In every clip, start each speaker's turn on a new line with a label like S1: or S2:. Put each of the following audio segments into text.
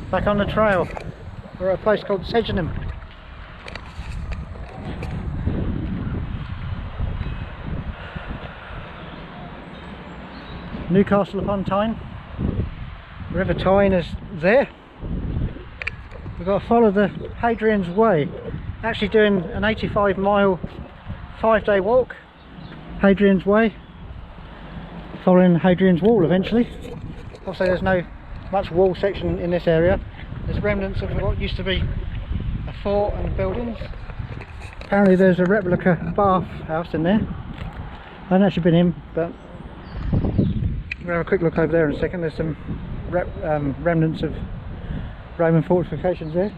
S1: Back on the trail. We're at a place called Sedgenham. Newcastle upon Tyne. River Tyne is there. We've got to follow the Hadrians Way. Actually doing an 85-mile 5-day walk. Hadrians Way. Following Hadrian's Wall eventually. Also there's no much wall section in this area. There's remnants of what used to be a fort and buildings. Apparently there's a replica bathhouse in there. I haven't actually been in, but we'll have a quick look over there in a second. There's some remnants of Roman fortifications there.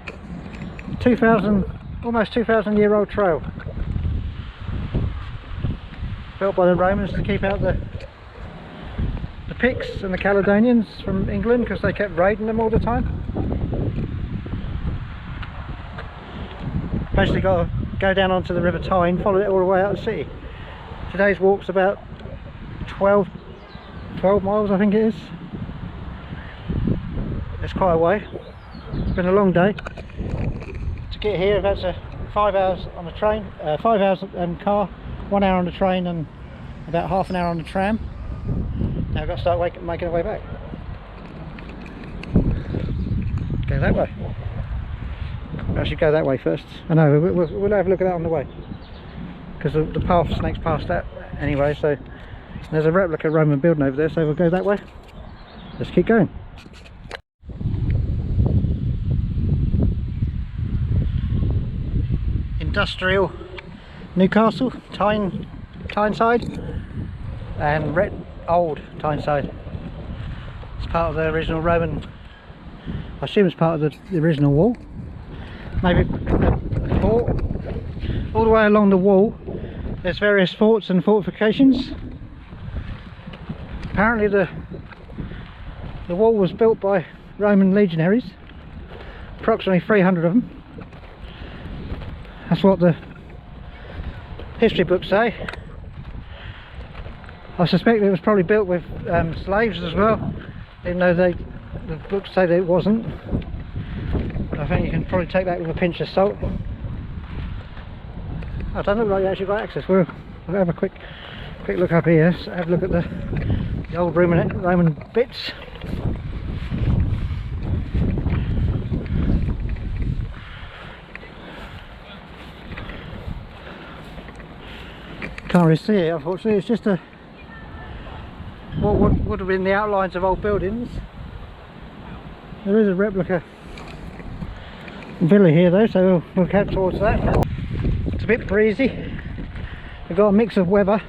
S1: Almost 2,000 year old trail. Built by the Romans to keep out the Picts and the Caledonians from England, because they kept raiding them all the time. Basically got to go down onto the River Tyne, follow it all the way out of the city. Today's walk's about 12 miles I think it is. It's quite a way. It's been a long day. To get here, that's 5 hours on the train, 5 hours car, 1 hour on the train and about half an hour on the tram. Now I've got to start making our way back. Go that way. I should go that way first. I know, we'll have a look at that on the way. Because the path snakes past that anyway, so there's a replica Roman building over there, so we'll go that way. Let's keep going. Industrial Newcastle, Tyneside, and Old Tyneside. It's part of the original Roman, I assume it's part of the original wall. Maybe a fort. All the way along the wall there's various forts and fortifications. Apparently the wall was built by Roman legionaries, approximately 300 of them. That's what the history books say. I suspect it was probably built with slaves as well, even though the books say that it wasn't. But I think you can probably take that with a pinch of salt. I don't look like you actually got access. We'll have a quick look up here. So have a look at the old Roman bits. Can't really see it, unfortunately. It's just what would have been the outlines of old buildings. There is a replica villa here though, so we'll head towards that. It's a bit breezy. We've got a mix of weather.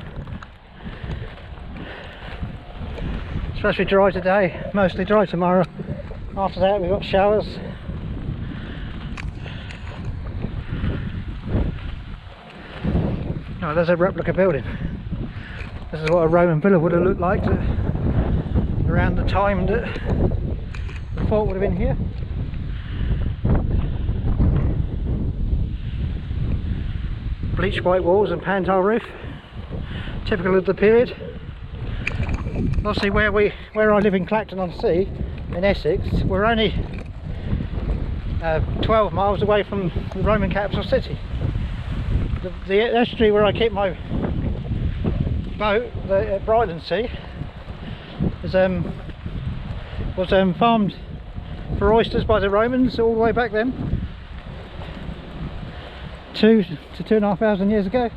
S1: It's supposed to be dry today, mostly dry tomorrow. After that we've got showers. Oh, there's a replica building. This is what a Roman villa would have looked like around the time that the fort would have been here. Bleached white walls and pan-tile roof, typical of the period. Obviously where I live in Clacton-on-Sea in Essex, we're only 12 miles away from the Roman capital city. The estuary where I keep my boat, the Brightonsea, was farmed for oysters by the Romans all the way back then, 2 to 2,500 years ago.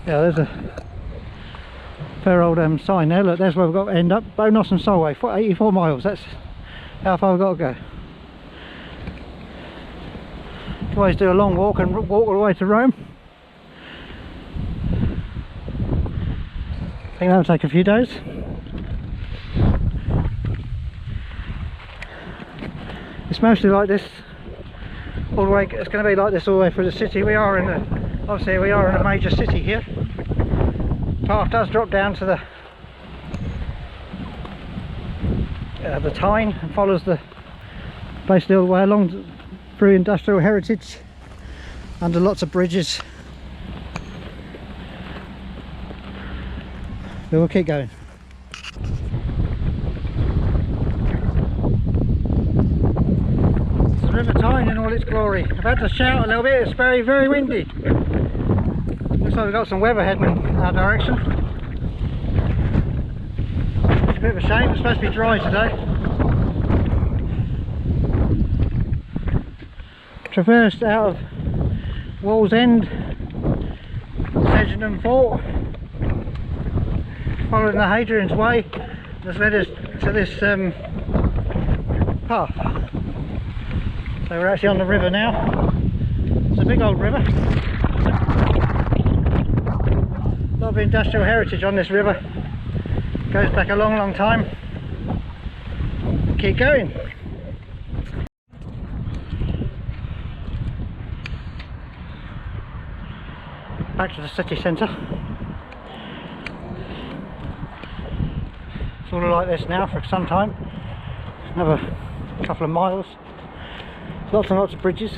S1: Yeah, there's a fair old sign there. Look, there's where we've got to end up. Bonos and Solway, 84 miles. That's how far we've got to go. You can always do a long walk and walk all the way to Rome. I think that'll take a few days. It's mostly like this all the way. It's going to be like this all the way through the city. Obviously we are in a major city here. Path does drop down to the Tyne and follows basically all the way along through industrial heritage, under lots of bridges. But we'll keep going. River Tyne in all its glory. I've had to shout a little bit, it's very, very windy. Looks like we've got some weather heading in our direction. It's a bit of a shame, it's supposed to be dry today. Traversed out of Wall's End, Sedgenham Fort, following the Hadrians Way, that's led us to this path. So we're actually on the river now. It's a big old river. A lot of industrial heritage on this river. Goes back a long, long time. Keep going. Back to the city centre. It's all like this now for some time. Another couple of miles. Lots and lots of bridges.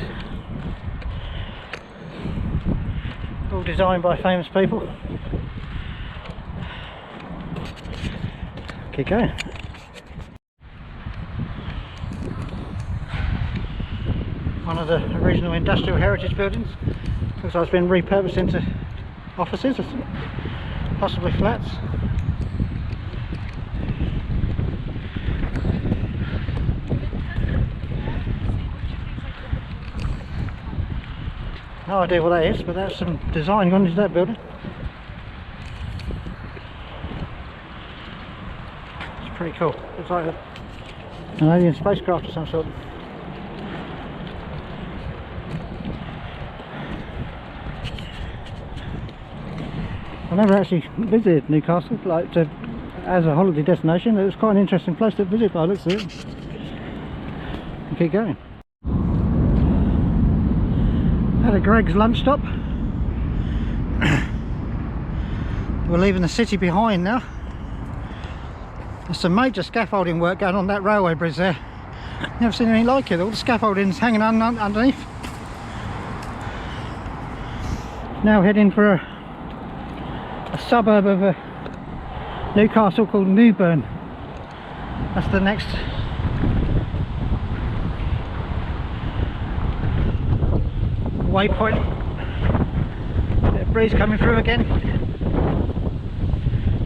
S1: All designed by famous people. Keep going. One of the original industrial heritage buildings. Looks like it's been repurposed into offices, possibly flats. No idea what that is, but that's some design gone into that building. It's pretty cool. Looks like an alien spacecraft of some sort. I never actually visited Newcastle as a holiday destination. It was quite an interesting place to visit by the looks of it. We'll keep going. Had a Greg's lunch stop. We're leaving the city behind now. There's some major scaffolding work going on that railway bridge there. Never seen anything like it. All the scaffolding's hanging underneath. Now heading for a suburb of Newcastle called Newburn. That's the next waypoint. Bit of breeze coming through again.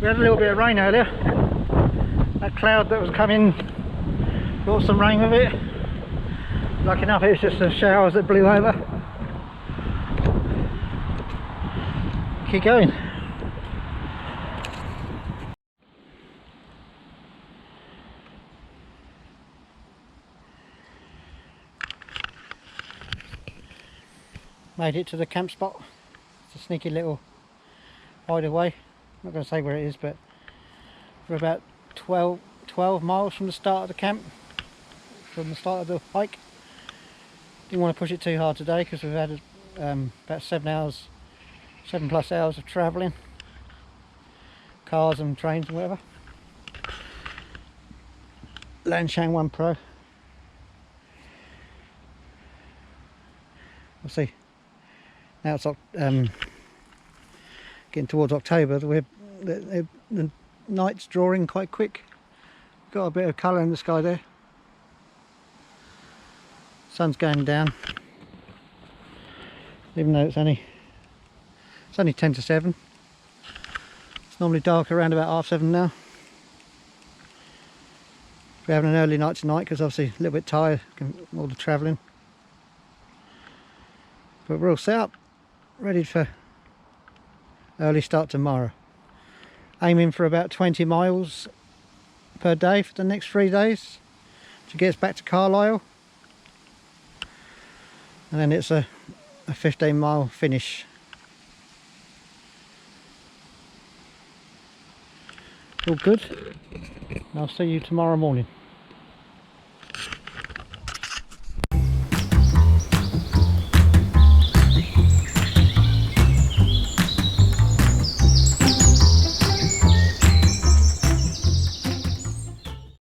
S1: We had a little bit of rain earlier. That cloud that was coming brought some rain with it. Lucky enough it was just the showers that blew over. Keep going. Made it to the camp spot. It's a sneaky little hideaway. I'm not going to say where it is, but we're about 12 miles from the start of the camp, from the start of the hike. Didn't want to push it too hard today because we've had about 7 plus hours of travelling, cars and trains and whatever. Lanshan 1 Pro. We'll see. Now it's getting towards October. The night's drawing quite quick. Got a bit of colour in the sky there. Sun's going down, even though it's only 10 to 7. It's normally dark around about 7:30 now. We're having an early night tonight because obviously a little bit tired from all the travelling. But we're all set up, ready for early start tomorrow. Aiming for about 20 miles per day for the next 3 days to get us back to Carlisle. And then it's a 15-mile finish. All good. I'll see you tomorrow morning.